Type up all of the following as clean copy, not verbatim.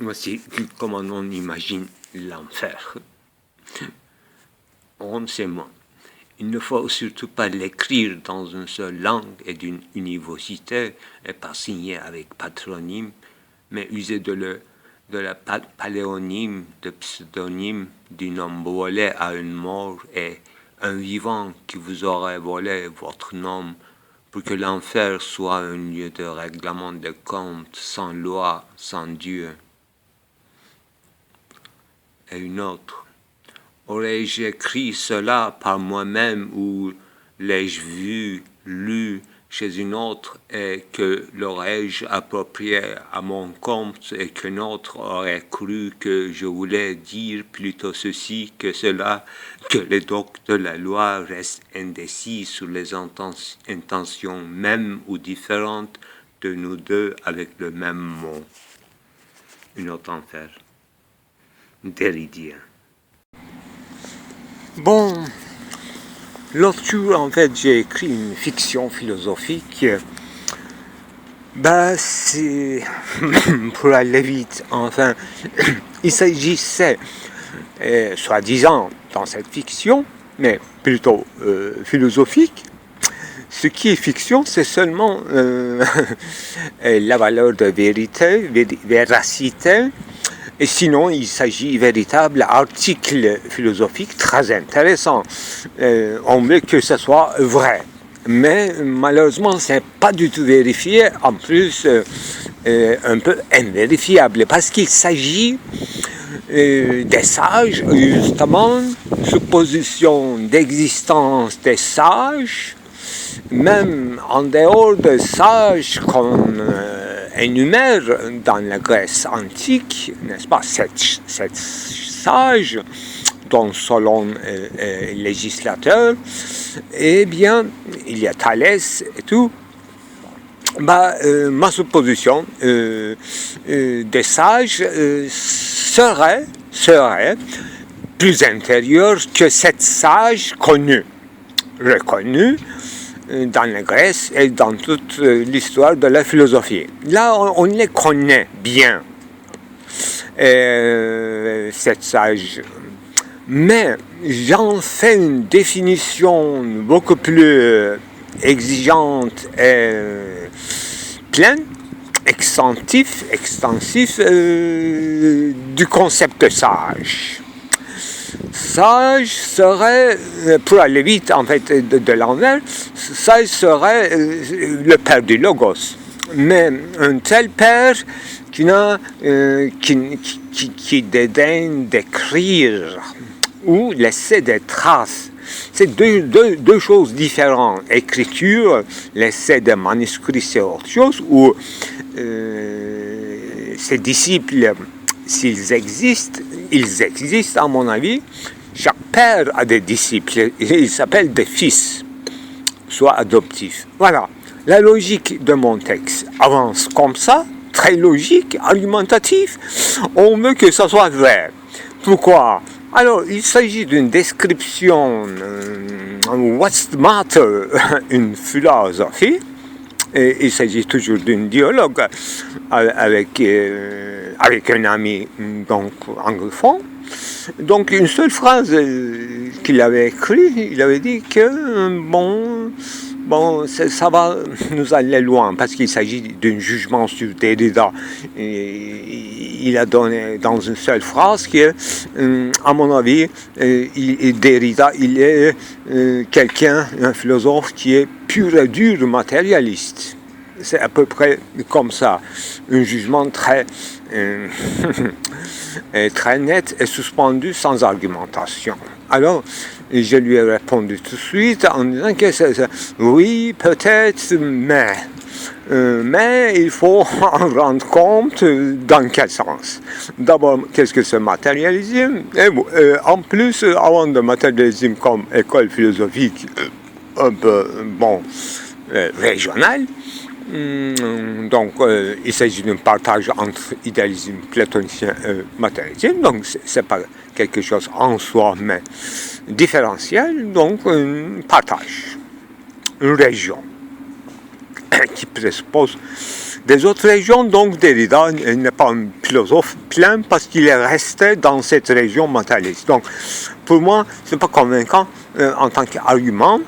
Voici comment on imagine l'enfer. On sait moins. Il ne faut surtout pas l'écrire dans une seule langue et d'une université et pas signer avec patronyme, mais user de la paléonyme, de pseudonyme d'un homme volé à une mort et un vivant qui vous aurait volé votre nom pour que l'enfer soit un lieu de règlement de comptes sans loi, sans Dieu. Et une autre. Aurais-je écrit cela par moi-même ou l'ai-je vu, lu chez une autre et que l'aurais-je approprié à mon compte et qu'un autre aurait cru que je voulais dire plutôt ceci que cela, que les doctes de la loi restent indécis sur les intentions mêmes ou différentes de nous deux avec le même mot. Une autre enfer. Derrida. Bon, l'autre jour, en fait, j'ai écrit une fiction philosophique. C'est pour aller vite. Enfin, il s'agissait, soi-disant, dans cette fiction, mais plutôt philosophique. Ce qui est fiction, c'est seulement la valeur de vérité, véracité. Et sinon, il s'agit de véritables articles philosophiques très intéressants. On veut que ce soit vrai. Mais malheureusement, ce n'est pas du tout vérifié. En plus, un peu invérifiable. Parce qu'il s'agit des sages, justement, supposition d'existence des sages, même en dehors des sages qu'on énumère dans la Grèce antique, n'est-ce pas, sept sages, dont Solon est législateur, eh bien, il y a Thalès et tout. Ma supposition des sages serait plus intérieure que sept sages connus, reconnus, dans la Grèce et dans toute l'histoire de la philosophie. Là, on les connaît bien, ces sages. Mais j'en fais une définition beaucoup plus exigeante et pleine, extensif du concept sage. Sage serait, pour aller vite en fait de l'envers, sage serait le père du logos. Mais un tel père qui dédaigne d'écrire ou laisser des traces. C'est deux choses différentes. Écriture, laisser des manuscrits, c'est autre chose, ou ses disciples, s'ils existent, ils existent à mon avis. Chaque père a des disciples, ils s'appellent des fils, soit adoptifs. Voilà, la logique de mon texte avance comme ça, très logique, argumentatif. On veut que ça soit vrai. Pourquoi ? Alors, il s'agit d'une description, what's the matter, une philosophie. Et il s'agit toujours d'un dialogue avec un ami donc anglophone. Donc une seule phrase qu'il avait écrite, il avait dit que ça va nous aller loin parce qu'il s'agit d'un jugement sur Derrida. Il a donné dans une seule phrase que, à mon avis, Derrida, il est quelqu'un, un philosophe qui est pur et dur matérialiste. C'est à peu près comme ça, un jugement très net et suspendu sans argumentation. Alors, je lui ai répondu tout de suite en disant que oui, peut-être, mais il faut en rendre compte dans quel sens. D'abord, qu'est-ce que c'est matérialisme? Et en plus, avant de matérialisme comme école philosophique un peu, régionale, donc, il s'agit d'un partage entre idéalisme platonicien et matérialisme, donc c'est pas quelque chose en soi, mais différentiel, donc un partage, une région qui présuppose des autres régions. Donc Derrida n'est pas un philosophe plein parce qu'il est resté dans cette région mentaliste. Donc pour moi, ce n'est pas convaincant en tant qu'argument.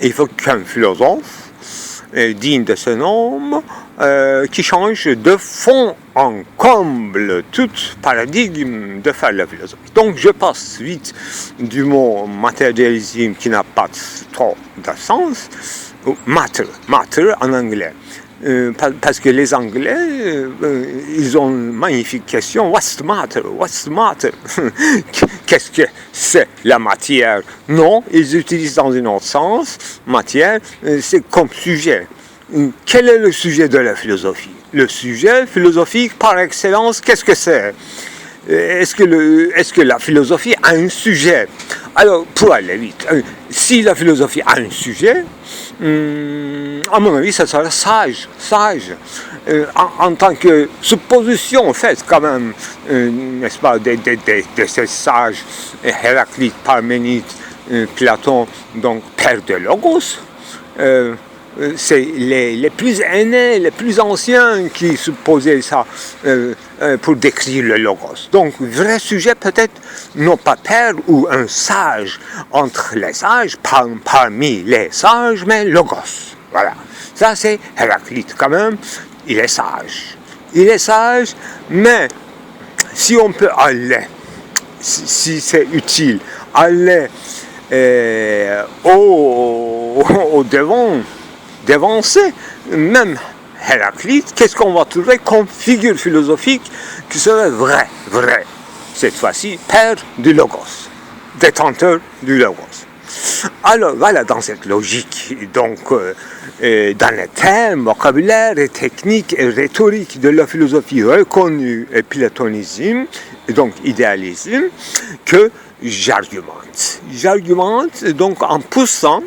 Il faut qu'un philosophe digne de ce nom, qui change de fond en comble tout paradigme de faire la philosophie. Donc je passe vite du mot matérialisme qui n'a pas trop de sens, au matter en anglais. Parce que les Anglais, ils ont une magnifique question. What's the matter? What's the matter? Qu'est-ce que c'est la matière? Non, ils utilisent dans un autre sens. Matière, c'est comme sujet. Quel est le sujet de la philosophie? Le sujet philosophique par excellence, qu'est-ce que c'est? Est-ce que la philosophie a un sujet? Alors, pour aller vite, si la philosophie a un sujet, à mon avis, ça sera sage. En tant que supposition faite quand même, n'est-ce pas, de ces sages, Héraclite, Parménide, Platon, donc père de Logos, c'est les plus aînés, les plus anciens qui supposaient ça pour décrire le Logos. Donc, vrai sujet peut-être, non pas père ou un sage entre les sages, parmi les sages, mais Logos. Voilà. Ça, c'est Héraclite quand même. Il est sage. Il est sage, mais si on peut aller, si c'est utile, aller au devant, devancer même Héraclite, qu'est-ce qu'on va trouver comme figure philosophique qui serait vrai, cette fois-ci, père du Logos, détenteur du Logos. Alors voilà, dans cette logique, donc dans les termes, vocabulaire et technique et rhétorique de la philosophie reconnue et platonisme, et donc idéalisme, que j'argumente. J'argumente donc en poussant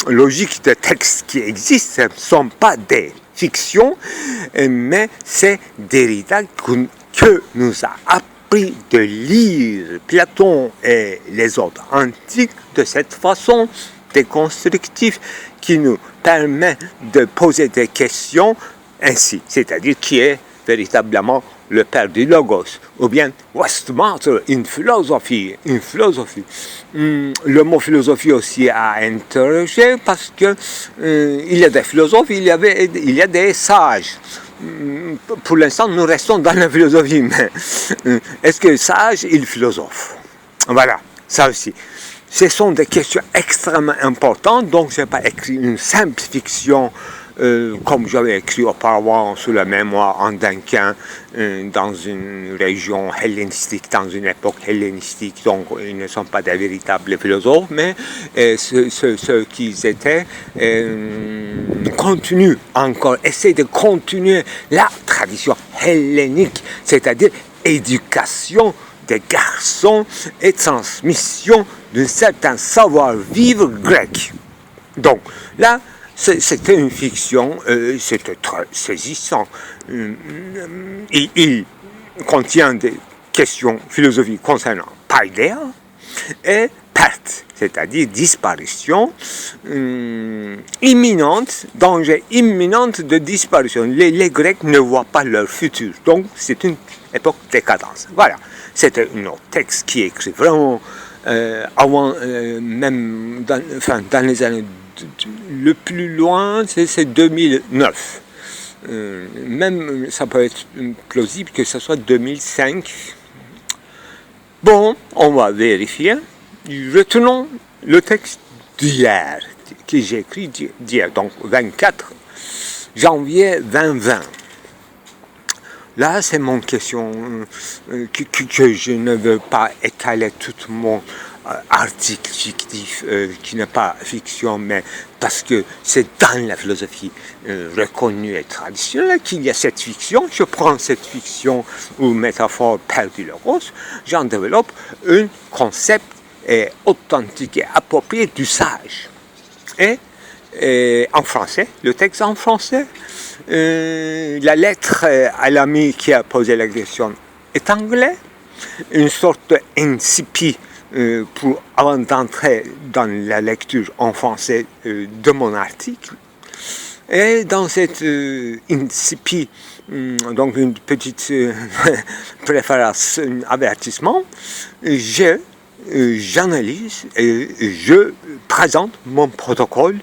logique de textes qui existent, ce ne sont pas des fictions, mais c'est Derrida que nous a appris de lire Platon et les autres antiques de cette façon déconstructive qui nous permet de poser des questions ainsi, c'est-à-dire qui est véritablement le père du Logos, ou bien what's the matter in philosophy, Le mot philosophie aussi a interrogé parce que il y a des philosophes, il y a des sages. Pour l'instant, nous restons dans la philosophie, mais est-ce que sage est philosophe? Voilà, ça aussi. Ce sont des questions extrêmement importantes, donc je n'ai pas écrit une simple fiction comme j'avais écrit auparavant sur la mémoire en Duncan, dans une région hellénistique, dans une époque hellénistique, donc ils ne sont pas des véritables philosophes, mais ceux qu'ils étaient continuent encore, essaient de continuer la tradition hellénique, c'est-à-dire éducation des garçons et transmission d'un certain savoir-vivre grec. Donc là, c'était une fiction, c'était très saisissant. Il contient des questions philosophiques concernant paideia et perte, c'est-à-dire disparition imminente, danger imminent de disparition. Les Grecs ne voient pas leur futur, donc c'est une époque décadence. Voilà, c'était un autre texte qui est écrit vraiment avant, même dans les années le plus loin, c'est 2009. Même, ça peut être plausible que ce soit 2005. Bon, on va vérifier. Retenons le texte d'hier, que j'ai écrit d'hier, donc 24 janvier 2020. Là, c'est mon question que je ne veux pas étaler tout mon article fictif qui n'est pas fiction, mais parce que c'est dans la philosophie reconnue et traditionnelle qu'il y a cette fiction. Je prends cette fiction ou métaphore père du Logos, j'en développe un concept authentique et approprié du sage. Et en français, le texte en français, la lettre à l'ami qui a posé la question est anglais, une sorte d'incipit avant d'entrer dans la lecture en français de mon article. Et dans cette incipit, donc une petite préface, un avertissement, j'analyse et je présente mon protocole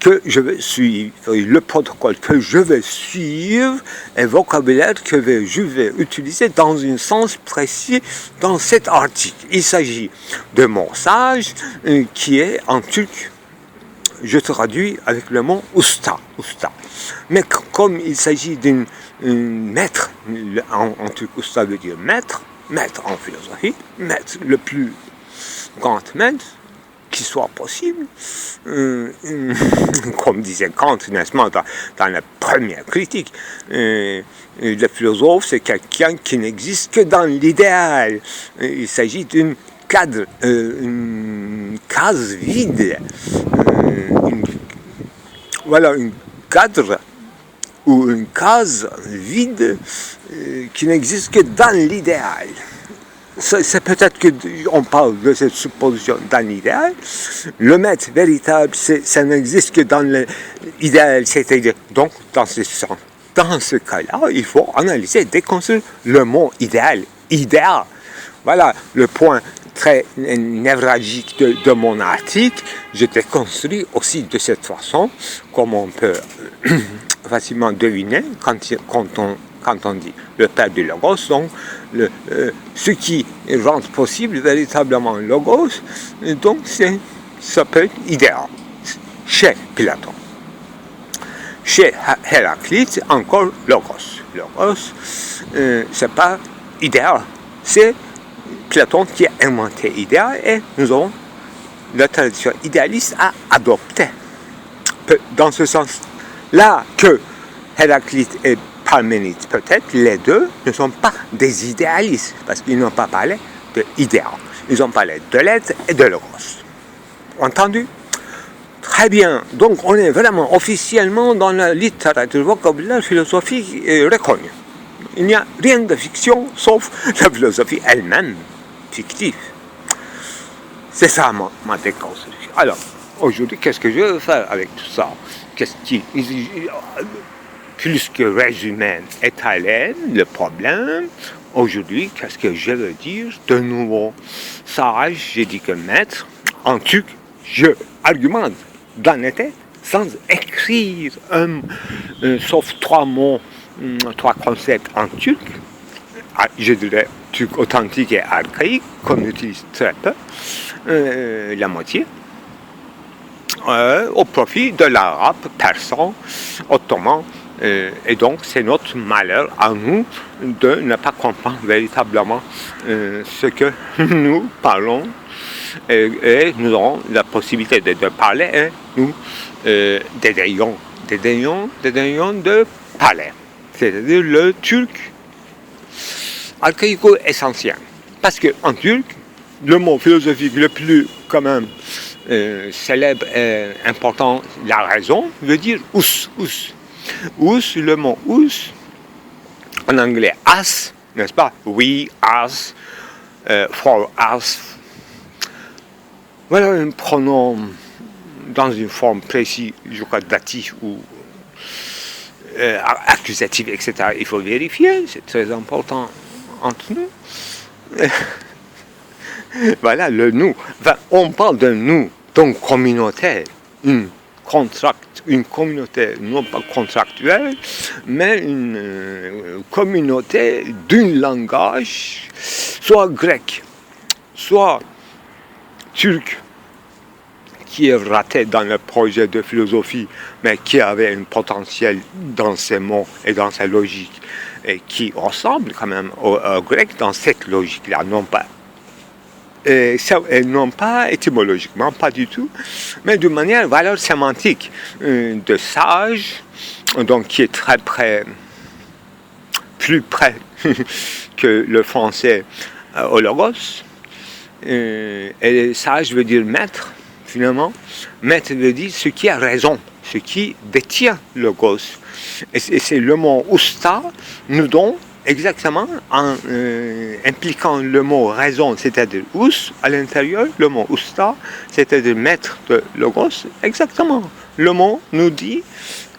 que je vais suivre. Et le protocole que je vais suivre est vocabulaire que je vais utiliser dans un sens précis dans cet article. Il s'agit de mon sage qui est en turc. Je traduis avec le mot usta. Mais comme il s'agit d'un maître, en turc usta veut dire maître en philosophie, maître le plus grand maître qui soit possible, comme disait Kant, n'est-ce pas, dans la première critique, le philosophe c'est quelqu'un qui n'existe que dans l'idéal. Il s'agit d'une cadre, une case vide, une cadre ou une case vide qui n'existe que dans l'idéal. C'est peut-être qu'on parle de cette supposition dans l'idéal. Le maître véritable, ça n'existe que dans l'idéal, c'est-à-dire, donc, dans ce cas-là, il faut analyser, déconstruire le mot idéal. Idéal. Voilà le point très névralgique de mon article. Je déconstruis aussi de cette façon, comme on peut facilement deviner quand on dit le père du logos, donc ce qui rend possible véritablement le logos, donc ça peut être idéal chez Platon. Chez Héraclite, encore logos. Logos, c'est pas idéal, c'est Platon qui a inventé idéal et nous avons la tradition idéaliste à adopter. Dans ce sens-là que Héraclite et Parménide, peut-être, les deux ne sont pas des idéalistes, parce qu'ils n'ont pas parlé de idéal. Ils ont parlé de l'être et de logos. Entendu? Très bien. Donc, on est vraiment officiellement dans la littérature vocabulaire philosophique reconnue. Il n'y a rien de fiction, sauf la philosophie elle-même, fictive. C'est ça ma déconstruction. Alors, aujourd'hui, qu'est-ce que je veux faire avec tout ça? Plus que résumer, étaler le problème, aujourd'hui, qu'est-ce que je veux dire de nouveau? Sage, j'ai dit que maître, en turc, je argumente dans la tête, sans écrire sauf 3 mots, 3 concepts en turc, je dirais turc authentique et archaïque, qu'on utilise très peu, la moitié, au profit de l'arabe, persan, ottoman, et donc c'est notre malheur à nous de ne pas comprendre véritablement ce que nous parlons, et nous aurons la possibilité de parler et nous dédaignons de parler, c'est-à-dire le turc archaïco-essentiel. Parce qu'en turc, le mot philosophique le plus quand même célèbre et important, la raison, veut dire us. Us, le mot us, en anglais us, n'est-ce pas? We, us, for us. Voilà un pronom dans une forme précise, je crois datif ou accusatif, etc. Il faut vérifier, c'est très important entre nous. Voilà le nous. Enfin, on parle de nous, donc communautaire, une communauté non pas contractuelle, mais une communauté d'un langage, soit grec, soit turc, qui est raté dans le projet de philosophie, mais qui avait un potentiel dans ses mots et dans sa logique, et qui ressemble quand même au grec dans cette logique-là, non pas étymologiquement, pas du tout, mais d'une manière valeur sémantique de sage, donc qui est très plus près que le français au logos. Et sage veut dire maître, finalement. Maître veut dire ce qui a raison, ce qui détient le logos. Et c'est le mot usta nous donne exactement en impliquant le mot raison, c'est-à-dire us, à l'intérieur, le mot usta, c'est-à-dire maître de logos, exactement. Le mot nous dit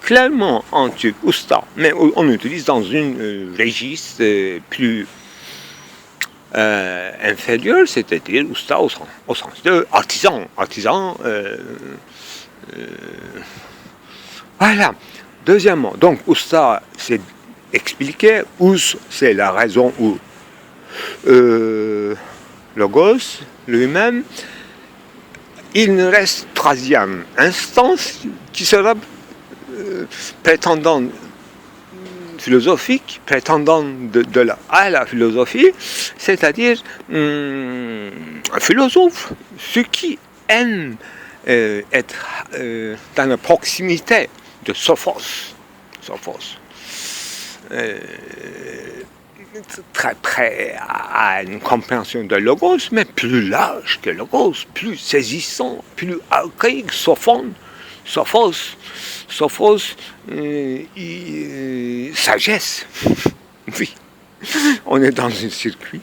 clairement en turc usta, mais on utilise dans une registre plus inférieur, c'est-à-dire usta au sens de artisan. Voilà. Deuxièmement, donc usta, c'est expliqué, us, c'est la raison où logos lui-même, il nous reste troisième instance qui sera prétendant philosophique, prétendant à la philosophie, c'est-à-dire un philosophe, ceux qui aiment être dans la proximité de Sophos. Très près à une compréhension de Logos, mais plus large que Logos, plus saisissant, plus archaïque, Sophos, sagesse. Oui, on est dans un circuit.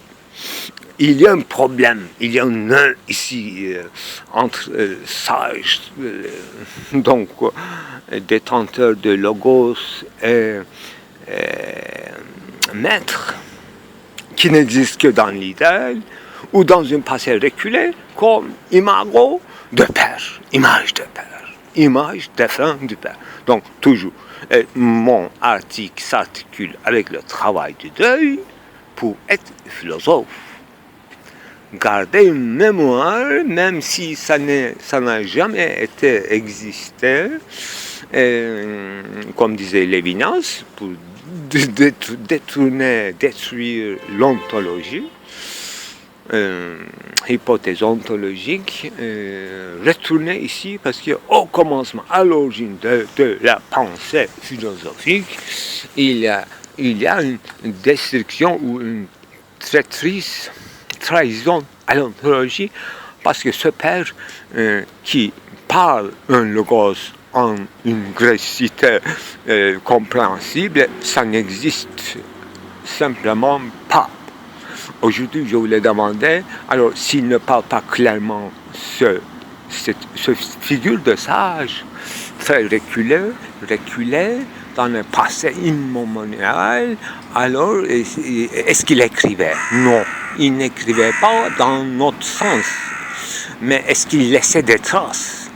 Il y a un problème, il y a un nœud ici entre sages, donc détenteur de Logos et maître, qui n'existe que dans l'idéal ou dans un passé reculé, comme imago de père, image de père, image défunt du père. Donc toujours, mon article s'articule avec le travail du deuil pour être philosophe. Garder une mémoire, même si ça n'a jamais été existé, comme disait Lévinas, pour détruire l'ontologie, hypothèse ontologique, retourner ici parce qu'au commencement, à l'origine de la pensée philosophique, il y a une destruction ou une trahison à l'ontologie, parce que ce père qui parle un logos en une grécité compréhensible, ça n'existe simplement pas. Aujourd'hui, je voulais demander, alors s'il ne parle pas clairement cette figure de sage, très reculé dans le passé immémorial, alors est-ce qu'il écrivait? Non, il n'écrivait pas dans notre sens. Mais est-ce qu'il laissait des traces?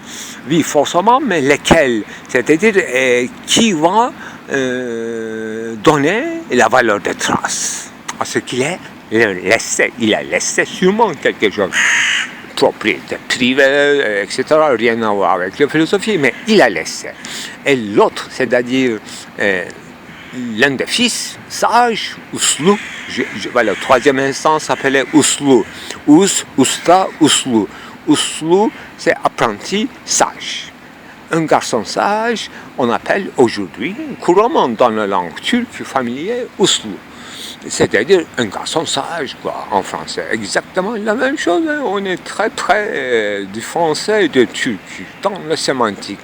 Oui, forcément, mais lesquelles? C'est-à-dire, qui va donner la valeur des traces à ce qu'il a laissé? Il a laissé sûrement quelque chose. Propriété privée, etc., rien à voir avec la philosophie, mais il a laissé. Et l'autre, c'est-à-dire l'un des fils, sage, Uslu, voilà, troisième instance s'appelait Uslu. Usta, Uslu. Uslu, c'est apprenti sage. Un garçon sage, on appelle aujourd'hui, couramment dans la langue turque familière, Uslu. C'est-à-dire un garçon sage, quoi, en français. Exactement la même chose, hein. On est très près du français et du turc, dans la sémantique.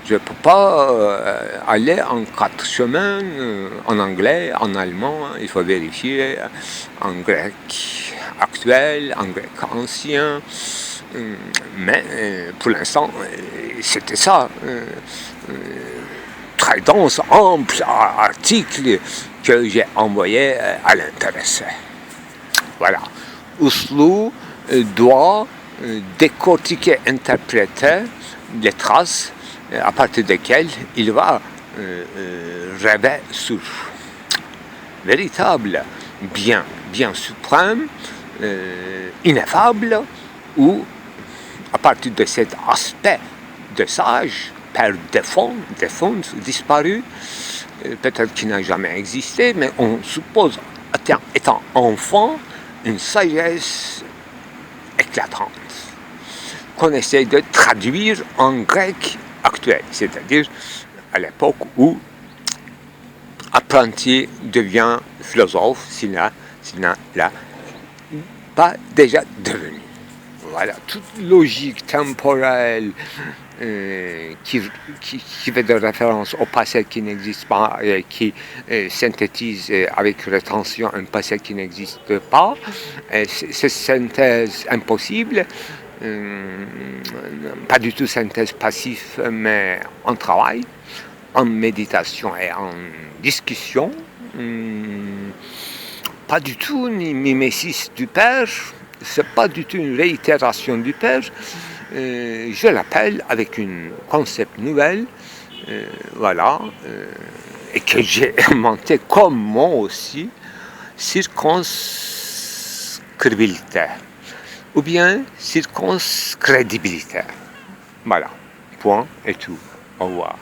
Je ne peux pas aller en 4 chemins, en anglais, en allemand, il faut vérifier, en grec actuel, en grec ancien. Mais pour l'instant, c'était ça. Très dense, ample article que j'ai envoyé à l'intéressé. Voilà. Uslu doit décortiquer, interpréter les traces à partir desquelles il va rêver sur véritable bien suprême, ineffable, ou à partir de cet aspect de sage, par défaut, disparu, peut-être qu'il n'a jamais existé, mais on suppose, étant enfant, une sagesse éclatante, qu'on essaie de traduire en grec actuel, c'est-à-dire à l'époque où apprenti devient philosophe, s'il n'a pas déjà devenu. Voilà, toute logique temporelle qui fait de référence au passé qui n'existe pas, qui synthétise avec rétention un passé qui n'existe pas, cette synthèse impossible, pas du tout synthèse passive, mais en travail, en méditation et en discussion, pas du tout ni mimésis du Père, c'est pas du tout une réitération du Père, je l'appelle avec une concept nouvelle, voilà, et que j'ai inventé comme mot aussi, circonscribilité, ou bien circonscrédibilité. Voilà, point et tout. Au revoir.